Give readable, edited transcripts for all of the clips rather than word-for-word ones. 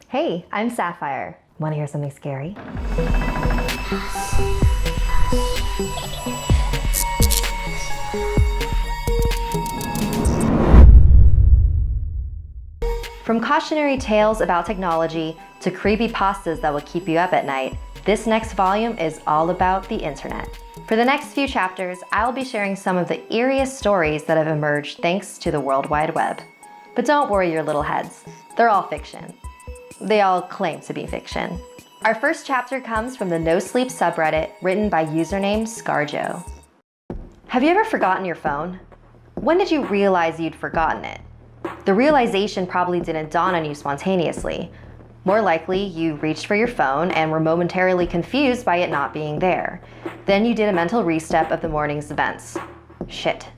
Hey, I'm Sapphire. Want to hear something scary? From cautionary tales about technology to creepy pastas that will keep you up at night, this next volume is all about the internet. For the next few chapters, I'll be sharing some of the eeriest stories that have emerged thanks to the World Wide Web. But don't worry your little heads, they're all fiction. They all claim to be fiction. Our first chapter comes from the No Sleep subreddit written by username Scarjo. Have you ever forgotten your phone? When did you realize you'd forgotten it? The realization probably didn't dawn on you spontaneously. More likely, you reached for your phone and were momentarily confused by it not being there. Then you did a mental restep of the morning's events. Shit.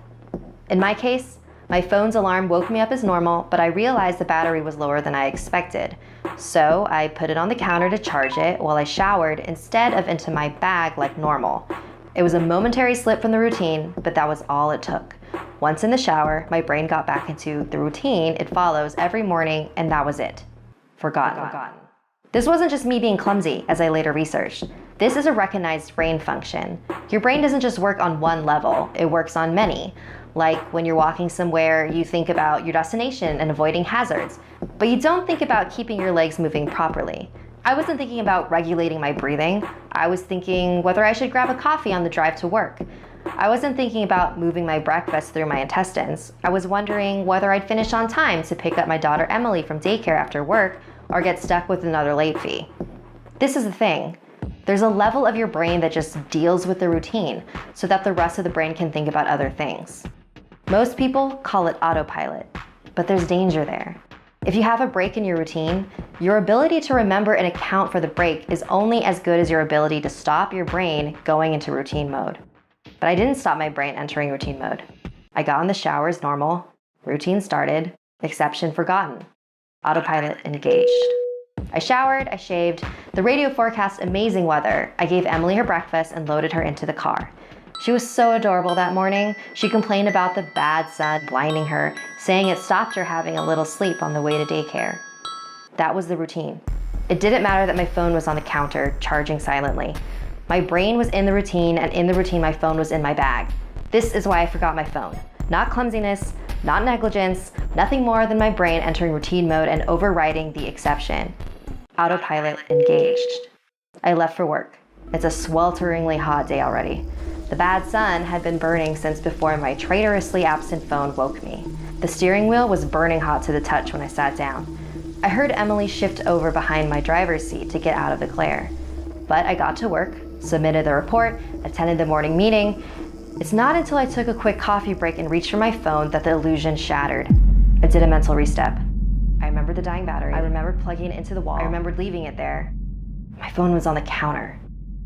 In my case, my phone's alarm woke me up as normal, but I realized the battery was lower than I expected. So I put it on the counter to charge it while I showered instead of into my bag like normal. It was a momentary slip from the routine, but that was all it took. Once in the shower, my brain got back into the routine it follows every morning, and that was it. Forgotten. This wasn't just me being clumsy, as I later researched. This is a recognized brain function. Your brain doesn't just work on one level, it works on many. Like when you're walking somewhere, you think about your destination and avoiding hazards, but you don't think about keeping your legs moving properly. I wasn't thinking about regulating my breathing. I was thinking whether I should grab a coffee on the drive to work. I wasn't thinking about moving my breakfast through my intestines. I was wondering whether I'd finish on time to pick up my daughter Emily from daycare after work or get stuck with another late fee. This is the thing. There's a level of your brain that just deals with the routine so that the rest of the brain can think about other things. Most people call it autopilot, but there's danger there. If you have a break in your routine, your ability to remember and account for the break is only as good as your ability to stop your brain going into routine mode. But I didn't stop my brain entering routine mode. I got in the shower as normal, routine started, exception forgotten, autopilot engaged. I showered, I shaved, the radio forecast amazing weather. I gave Emily her breakfast and loaded her into the car. She was so adorable that morning. She complained about the bad sun blinding her, saying it stopped her having a little sleep on the way to daycare. That was the routine. It didn't matter that my phone was on the counter, charging silently. My brain was in the routine, and in the routine, my phone was in my bag. This is why I forgot my phone. Not clumsiness, not negligence, nothing more than my brain entering routine mode and overriding the exception. Autopilot engaged. I left for work. It's a swelteringly hot day already. The bad sun had been burning since before my traitorously absent phone woke me. The steering wheel was burning hot to the touch when I sat down. I heard Emily shift over behind my driver's seat to get out of the glare. But I got to work, submitted the report, attended the morning meeting. It's not until I took a quick coffee break and reached for my phone that the illusion shattered. I did a mental restep. I remembered the dying battery. I remembered plugging it into the wall. I remembered leaving it there. My phone was on the counter.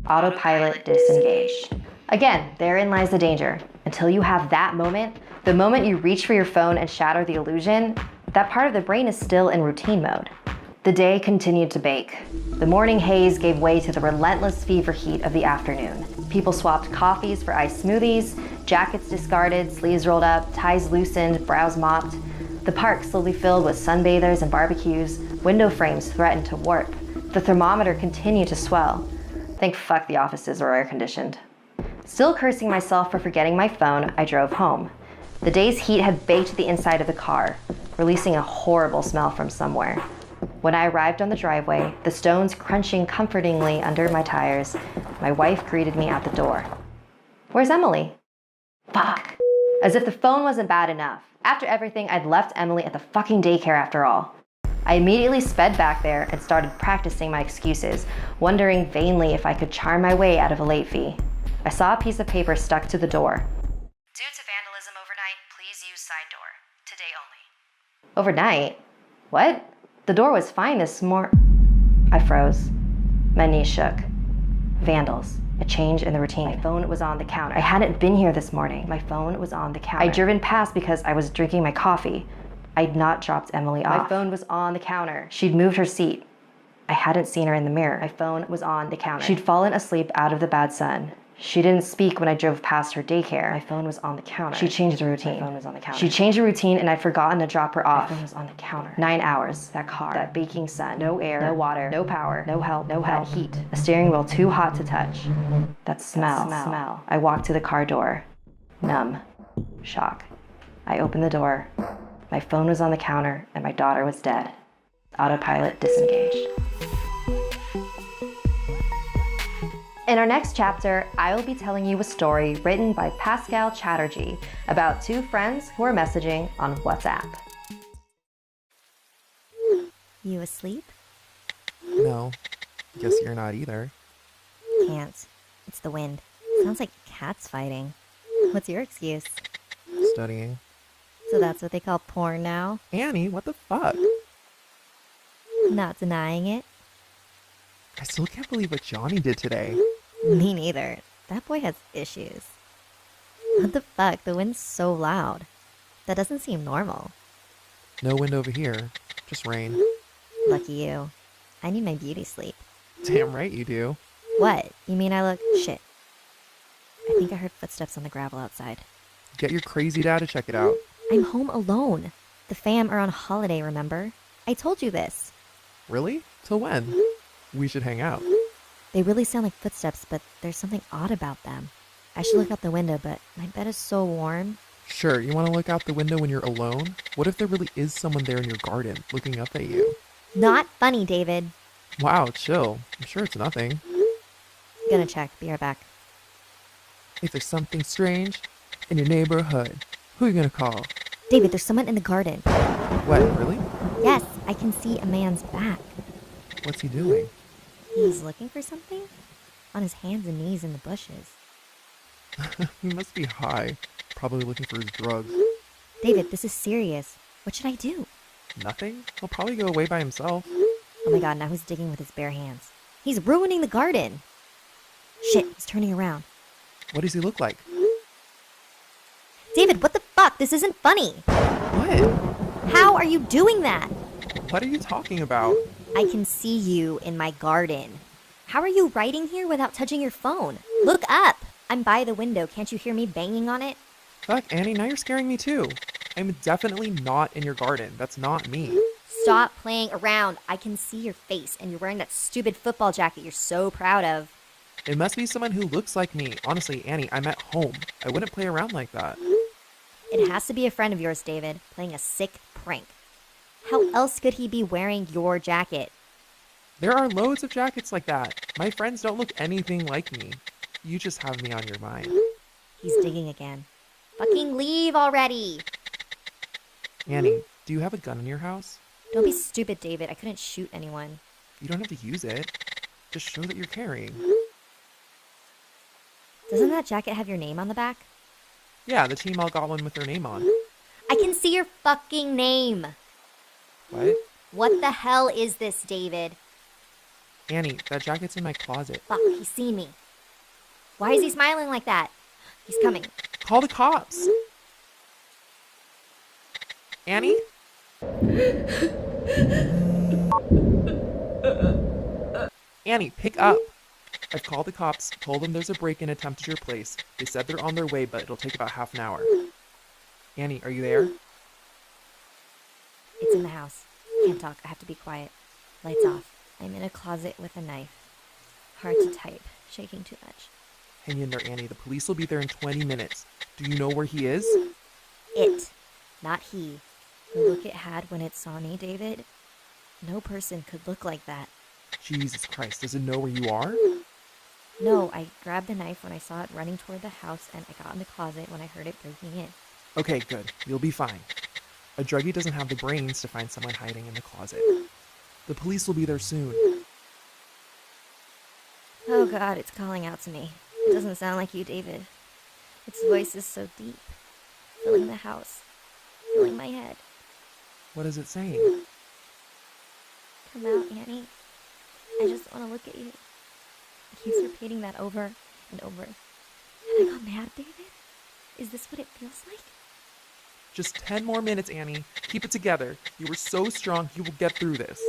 Autopilot disengaged. Again, therein lies the danger. Until you have that moment, the moment you reach for your phone and shatter the illusion, that part of the brain is still in routine mode. The day continued to bake. The morning haze gave way to the relentless fever heat of the afternoon. People swapped coffees for iced smoothies, jackets discarded, sleeves rolled up, ties loosened, brows mopped. The park slowly filled with sunbathers and barbecues. Window frames threatened to warp. The thermometer continued to swell. Thank fuck the offices were air-conditioned. Still cursing myself for forgetting my phone, I drove home. The day's heat had baked the inside of the car, releasing a horrible smell from somewhere. When I arrived on the driveway, the stones crunching comfortingly under my tires, my wife greeted me at the door. Where's Emily? Fuck. As if the phone wasn't bad enough. After everything, I'd left Emily at the fucking daycare after all. I immediately sped back there and started practicing my excuses, wondering vainly if I could charm my way out of a late fee. I saw a piece of paper stuck to the door. Due to vandalism overnight, please use side door. Today only. Overnight? What? The door was fine this morning. I froze. My knees shook. Vandals. A change in the routine. My phone was on the counter. I hadn't been here this morning. My phone was on the counter. I'd driven past because I was drinking my coffee. I'd not dropped Emily off. My phone was on the counter. She'd moved her seat. I hadn't seen her in the mirror. My phone was on the counter. She'd fallen asleep out of the bad sun. She didn't speak when I drove past her daycare. My phone was on the counter. She changed the routine. My phone was on the counter. She changed the routine and I'd forgotten to drop her off. My phone was on the counter. 9 hours. That car. That baking sun. No air. No water. No power. No help. No help. That heat. A steering wheel too hot to touch. That smell. I walked to the car door. Numb. Shock. I opened the door. My phone was on the counter and my daughter was dead. Autopilot disengaged. In our next chapter, I will be telling you a story written by Pascal Chatterjee about two friends who are messaging on WhatsApp. You asleep? No. Guess you're not either. Can't. It's the wind. Sounds like cats fighting. What's your excuse? Studying. So that's what they call porn now? Annie, what the fuck? Not denying it? I still can't believe what Johnny did today. Me neither. That boy has issues. What the fuck? The wind's so loud. That doesn't seem normal. No wind over here. Just rain. Lucky you. I need my beauty sleep. Damn right you do. What? You mean I look... Shit. I think I heard footsteps on the gravel outside. Get your crazy dad to check it out. I'm home alone. The fam are on holiday, remember? I told you this. Really? Till when? We should hang out. They really sound like footsteps, but there's something odd about them. I should look out the window, but my bed is so warm. Sure, you want to look out the window when you're alone? What if there really is someone there in your garden, looking up at you? Not funny, David. Wow, chill. I'm sure it's nothing. Gonna check. Be right back. If there's something strange in your neighborhood, who are you gonna call? David, there's someone in the garden. What, really? Yes, I can see a man's back. What's he doing? He's looking for something? On his hands and knees in the bushes. He must be high. Probably looking for his drugs. David, this is serious. What should I do? Nothing? He'll probably go away by himself. Oh my god, now he's digging with his bare hands. He's ruining the garden. Shit, he's turning around. What does he look like? David, what the fuck? This isn't funny. What? How are you doing that? What are you talking about? I can see you in my garden. How are you writing here without touching your phone? Look up. I'm by the window. Can't you hear me banging on it? Fuck, Annie, now you're scaring me too. I'm definitely not in your garden. That's not me. Stop playing around. I can see your face, and you're wearing that stupid football jacket you're so proud of. It must be someone who looks like me. Honestly, Annie, I'm at home. I wouldn't play around like that. It has to be a friend of yours, David, playing a sick prank. How else could he be wearing your jacket? There are loads of jackets like that. My friends don't look anything like me. You just have me on your mind. He's digging again. Fucking leave already! Annie, do you have a gun in your house? Don't be stupid, David. I couldn't shoot anyone. You don't have to use it. Just show that you're carrying. Doesn't that jacket have your name on the back? Yeah, the team all got one with their name on. I can see your fucking name! What? What the hell is this, David? Annie, that jacket's in my closet. Fuck, he's seen me. Why is he smiling like that? He's coming. Call the cops! Annie? Annie, pick up! I've called the cops, told them there's a break-in attempt at your place. They said they're on their way, but it'll take about half an hour. Annie, are you there? It's in the house. Can't talk. I have to be quiet. Lights off. I'm in a closet with a knife. Hard to type. Shaking too much. Hang in there, Annie. The police will be there in 20 minutes. Do you know where he is? It. Not he. The look it had when it saw me, David. No person could look like that. Jesus Christ, does it know where you are? No, I grabbed the knife when I saw it running toward the house, and I got in the closet when I heard it breaking in. Okay, good. You'll be fine. A druggie doesn't have the brains to find someone hiding in the closet. The police will be there soon. Oh god, it's calling out to me. It doesn't sound like you, David. Its voice is so deep, filling the house, filling my head. What is it saying? Come out, Annie. I just want to look at you. It keeps repeating that over and over. Have I gone mad, David? Is this what it feels like? Just 10 more minutes, Annie. Keep it together. You are so strong, you will get through this.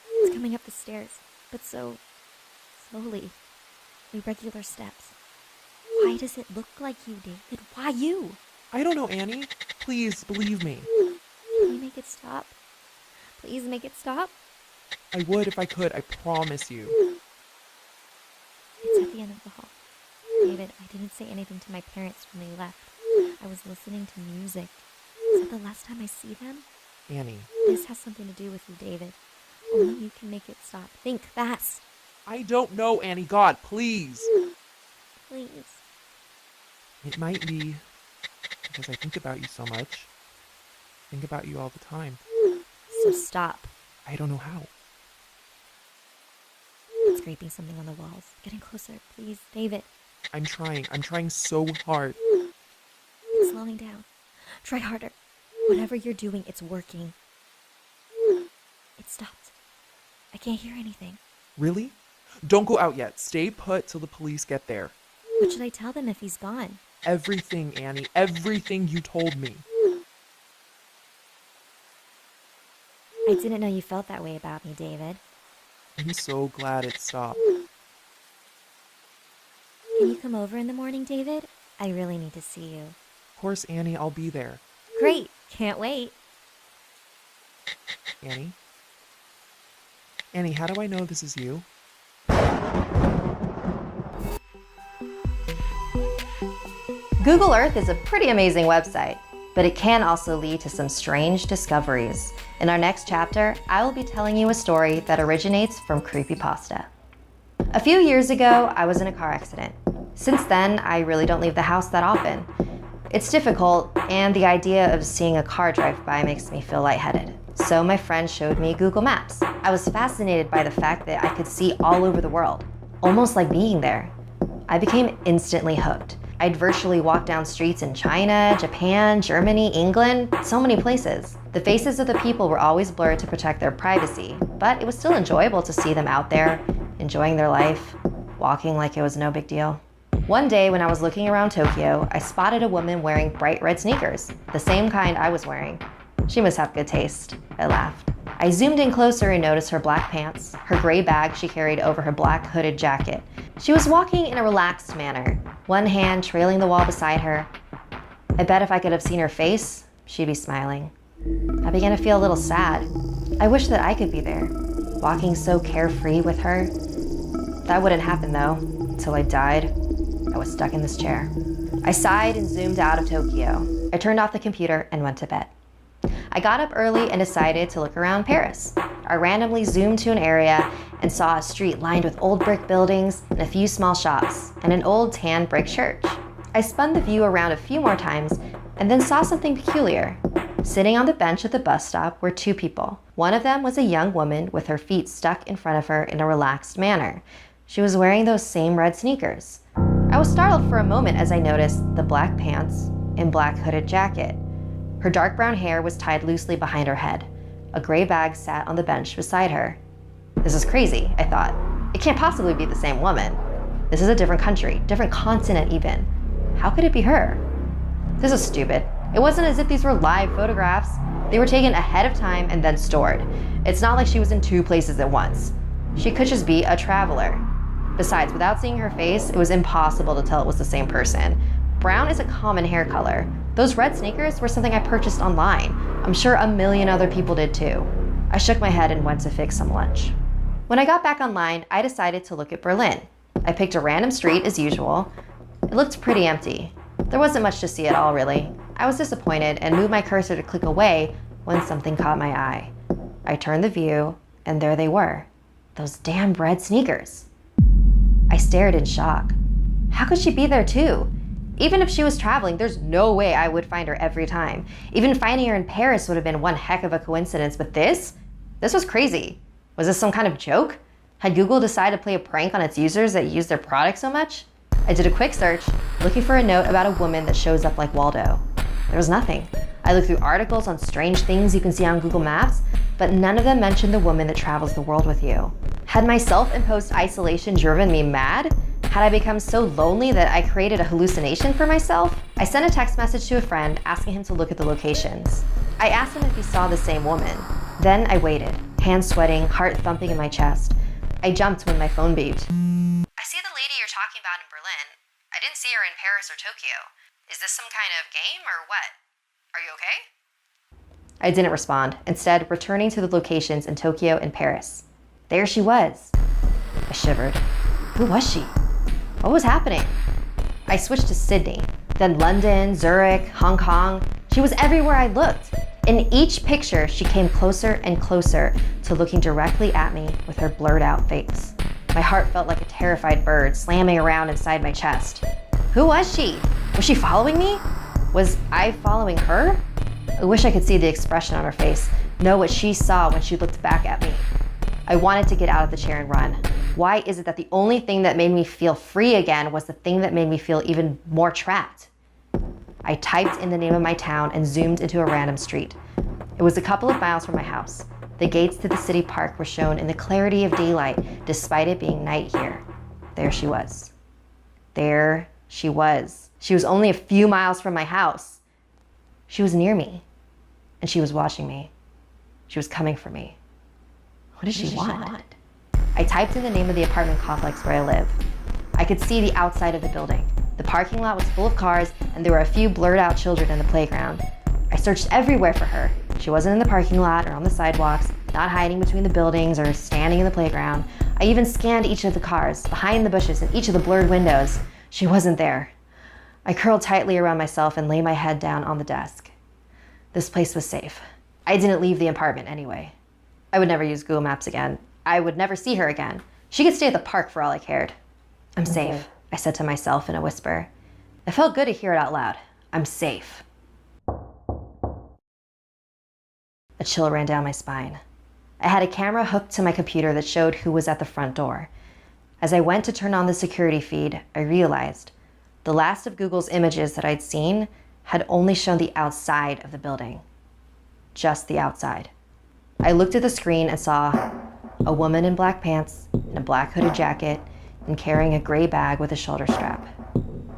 It's coming up the stairs, but so slowly. Irregular steps. Why does it look like you, David? Why you? I don't know, Annie. Please, believe me. Can you make it stop? Please make it stop. I would if I could, I promise you. It's at the end of the hall. David, I didn't say anything to my parents when they left. I was listening to music. Is that the last time I see them? Annie. This has something to do with you, David. Only you can make it stop. Think fast. I don't know, Annie. God, please. Please. It might be because I think about you so much. Think about you all the time. So stop. I don't know how. Scraping something on the walls. Getting closer, please. David. I'm trying so hard. It's slowing down. Try harder. Whatever you're doing, it's working. It stopped. I can't hear anything. Really? Don't go out yet. Stay put till the police get there. What should I tell them if he's gone? Everything, Annie. Everything you told me. I didn't know you felt that way about me, David. I'm so glad it stopped. Can you come over in the morning, David? I really need to see you. Of course, Annie, I'll be there. Great. Can't wait. Annie? Annie, how do I know this is you? Google Earth is a pretty amazing website, but it can also lead to some strange discoveries. In our next chapter, I will be telling you a story that originates from creepypasta. A few years ago, I was in a car accident. Since then, I really don't leave the house that often. It's difficult, and the idea of seeing a car drive by makes me feel lightheaded. So my friend showed me Google Maps. I was fascinated by the fact that I could see all over the world, almost like being there. I became instantly hooked. I'd virtually walk down streets in China, Japan, Germany, England, so many places. The faces of the people were always blurred to protect their privacy, but it was still enjoyable to see them out there, enjoying their life, walking like it was no big deal. One day when I was looking around Tokyo, I spotted a woman wearing bright red sneakers, the same kind I was wearing. She must have good taste, I laughed. I zoomed in closer and noticed her black pants, her gray bag she carried over her black hooded jacket. She was walking in a relaxed manner, one hand trailing the wall beside her. I bet if I could have seen her face, she'd be smiling. I began to feel a little sad. I wish that I could be there, walking so carefree with her. That wouldn't happen though, until I died. I was stuck in this chair. I sighed and zoomed out of Tokyo. I turned off the computer and went to bed. I got up early and decided to look around Paris. I randomly zoomed to an area and saw a street lined with old brick buildings and a few small shops and an old tan brick church. I spun the view around a few more times and then saw something peculiar. Sitting on the bench at the bus stop were two people. One of them was a young woman with her feet stuck in front of her in a relaxed manner. She was wearing those same red sneakers. I was startled for a moment as I noticed the black pants and black hooded jacket. Her dark brown hair was tied loosely behind her head. A gray bag sat on the bench beside her. This is crazy, I thought. It can't possibly be the same woman. This is a different country, different continent even. How could it be her? This is stupid. It wasn't as if these were live photographs. They were taken ahead of time and then stored. It's not like she was in two places at once. She could just be a traveler. Besides, without seeing her face, it was impossible to tell it was the same person. Brown is a common hair color. Those red sneakers were something I purchased online. I'm sure a million other people did too. I shook my head and went to fix some lunch. When I got back online, I decided to look at Berlin. I picked a random street as usual. It looked pretty empty. There wasn't much to see at all, really. I was disappointed and moved my cursor to click away when something caught my eye. I turned the view, and there they were. Those damn red sneakers. I stared in shock. How could she be there too? Even if she was traveling, there's no way I would find her every time. Even finding her in Paris would have been one heck of a coincidence, but this was crazy. Was this some kind of joke? Had Google decided to play a prank on its users that use their product so much? I did a quick search, looking for a note about a woman that shows up like Waldo. There was nothing. I looked through articles on strange things you can see on Google Maps, but none of them mentioned the woman that travels the world with you. Had my self-imposed isolation driven me mad? Had I become so lonely that I created a hallucination for myself? I sent a text message to a friend asking him to look at the locations. I asked him if he saw the same woman. Then I waited, hands sweating, heart thumping in my chest. I jumped when my phone beeped. I see the lady you're talking about in Berlin. I didn't see her in Paris or Tokyo. Is this some kind of game or what? Are you okay? I didn't respond, instead returning to the locations in Tokyo and Paris. There she was. I shivered. Who was she? What was happening? I switched to Sydney, then London, Zurich, Hong Kong. She was everywhere I looked. In each picture, she came closer and closer to looking directly at me with her blurred out face. My heart felt like a terrified bird slamming around inside my chest. Who was she? Was she following me? Was I following her? I wish I could see the expression on her face, know what she saw when she looked back at me. I wanted to get out of the chair and run. Why is it that the only thing that made me feel free again was the thing that made me feel even more trapped? I typed in the name of my town and zoomed into a random street. It was a couple of miles from my house. The gates to the city park were shown in the clarity of daylight, despite it being night here. There she was. There she was. She was only a few miles from my house. She was near me, and she was watching me. She was coming for me. What did she want? I typed in the name of the apartment complex where I live. I could see the outside of the building. The parking lot was full of cars, and there were a few blurred out children in the playground. I searched everywhere for her. She wasn't in the parking lot or on the sidewalks, not hiding between the buildings or standing in the playground. I even scanned each of the cars, behind the bushes, and each of the blurred windows. She wasn't there. I curled tightly around myself and lay my head down on the desk. This place was safe. I didn't leave the apartment anyway. I would never use Google Maps again. I would never see her again. She could stay at the park for all I cared. I'm safe, I said to myself in a whisper. It felt good to hear it out loud. I'm safe. A chill ran down my spine. I had a camera hooked to my computer that showed who was at the front door. As I went to turn on the security feed, I realized the last of Google's images that I'd seen had only shown the outside of the building. Just the outside. I looked at the screen and saw a woman in black pants and a black hooded jacket and carrying a gray bag with a shoulder strap.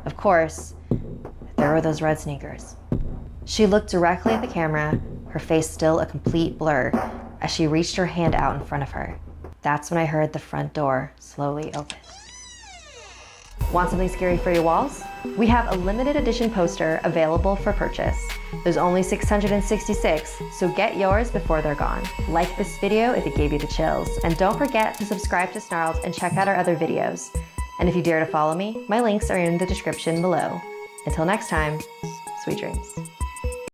Of course, there were those red sneakers. She looked directly at the camera, her face still a complete blur, as she reached her hand out in front of her. That's when I heard the front door slowly open. Want something scary for your walls? We have a limited edition poster available for purchase. There's only 666, so get yours before they're gone. Like this video if it gave you the chills, and don't forget to subscribe to Snarled and check out our other videos. And if you dare to follow me, my links are in the description below. Until next time, sweet dreams.